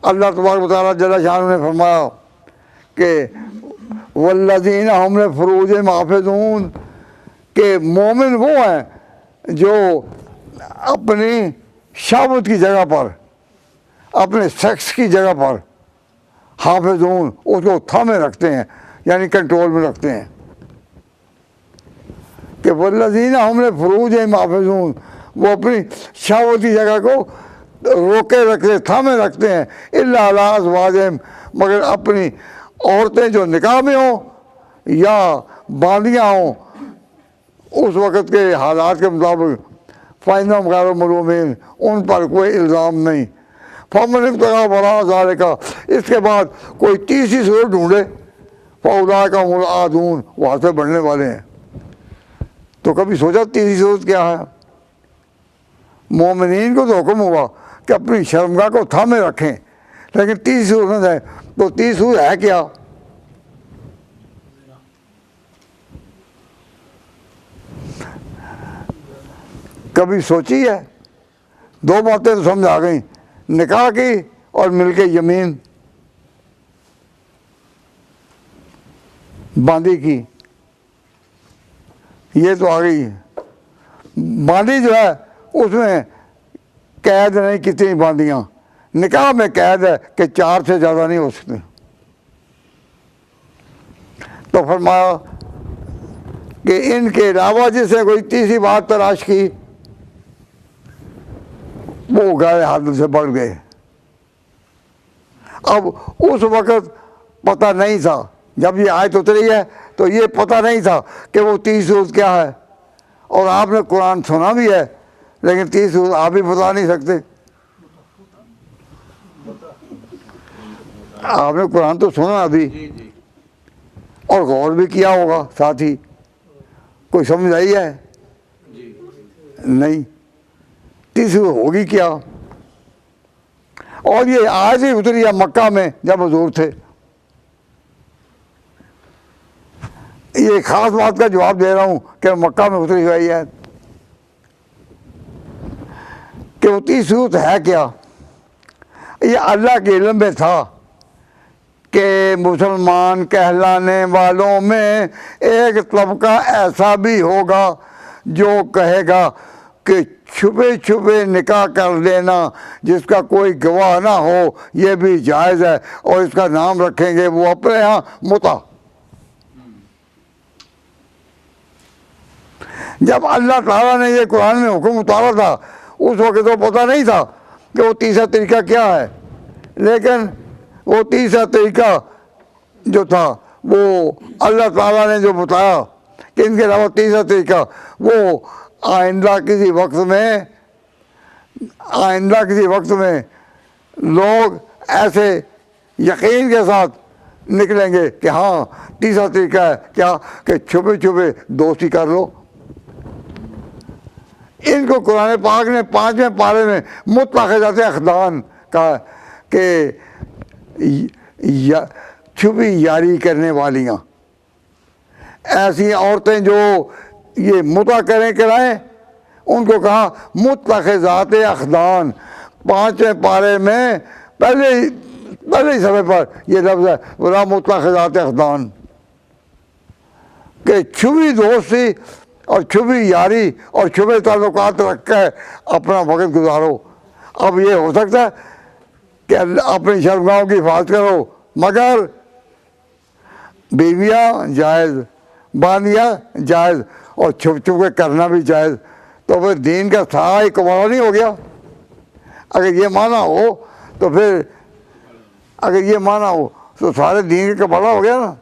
اللہ تبارک و تعالیٰ جل شانہ نے فرمایا کہ والذین هم لفروجہم حافظون، کہ مومن وہ ہیں جو اپنی شہوت کی جگہ پر، اپنے سیکس کی جگہ پر حافظون، اس کو تھامے رکھتے ہیں، یعنی کنٹرول میں رکھتے ہیں. کہ والذین هم لفروجہم حافظون، وہ اپنی شہوت کی جگہ کو روکے رکھتے، تھامے رکھتے ہیں. الا علی ازواجہم، مگر اپنی عورتیں جو نکاح میں ہوں یا باندیاں ہوں اس وقت کے حالات کے مطابق، فإنہم غیر ملومین، ان پر کوئی الزام نہیں. فمن ابتغی وراء ذلک، اس کے بعد کوئی تیسری صورت ڈھونڈے، فاولئک هم العادون، وہاں سے بڑھنے والے ہیں. تو کبھی سوچا تیسری صورت کیا ہے؟ مومنین کو تو حکم ہوا کہ اپنی شرمگاہ کو تھامے رکھیں، لیکن تیسری صورت ہے تو تیسری صورت ہے کیا؟ کبھی سوچی ہے؟ دو باتیں تو سمجھ آ گئیں، نکاح کی اور مل کے یمین باندی کی، یہ تو آ گئی. باندی جو ہے اس میں قید نہیں کتنی باندیاں، نکاح میں قید ہے کہ 4 سے زیادہ نہیں ہو سکتے. تو فرمایا کہ ان کے علاوہ جسے کوئی تیسری بات تلاش کی وہ غیر حد سے بڑھ گئے. اب اس وقت پتہ نہیں تھا، جب یہ آیت اتری ہے تو یہ پتہ نہیں تھا کہ وہ تیسری صورت کیا ہے. اور آپ نے قرآن سنا بھی ہے لیکن تیسری صورت آپ بھی بتا نہیں سکتے. آپ نے قرآن تو سنا ابھی اور غور بھی کیا ہوگا ساتھ ہی، کوئی سمجھ آئی ہے؟ نہیں. تیسری ہوگی کیا؟ اور یہ آج ہی اتری ہے مکہ میں جب حضور تھے. یہ خاص بات کا جواب دے رہا ہوں کہ مکہ میں اتری ہوئی ہے کہ وہ تیسری صورت ہے کیا. یہ اللہ کے علم میں تھا کہ مسلمان کہلانے والوں میں ایک طبقہ ایسا بھی ہوگا جو کہے گا کہ چھپے چھپے نکاح کر لینا جس کا کوئی گواہ نہ ہو یہ بھی جائز ہے، اور اس کا نام رکھیں گے وہ اپنے ہاں متع. جب اللہ تعالیٰ نے یہ قرآن میں حکم اتارا تھا اس وقت تو پتہ نہیں تھا کہ وہ تیسرا طریقہ کیا ہے، لیکن وہ تیسرا طریقہ جو تھا وہ اللہ تعالیٰ نے جو بتایا کہ ان کے علاوہ تیسرا طریقہ، وہ آئندہ کسی وقت میں لوگ ایسے یقین کے ساتھ نکلیں گے کہ ہاں تیسرا طریقہ ہے کیا، کہ چھپے چھپے دوستی کر لو. ان کو قرآن پاک نے 5ویں پارے میں متخذات اخدان کہا کہ چھپی یاری کرنے والیاں، ایسی عورتیں جو یہ متع کرائیں ان کو کہا متخذات اخدان. 5ویں پارے میں پہلے ہی صفحے پر یہ لفظ ہے ولا متخذات اخدان، کہ چھپی دوستی اور چھپی یاری اور چھپے تعلقات رکھ کر اپنا وقت گزارو. اب یہ ہو سکتا ہے کہ اپنی شرمگاہوں کی حفاظت کرو، مگر بیویاں جائز، باندیاں جائز، اور چھپ چھپ کے کرنا بھی جائز. تو پھر دین کا سارا ہی کمانا نہیں ہو گیا؟ اگر یہ مانا ہو تو پھر سارے دین کا کمانا ہو گیا نا.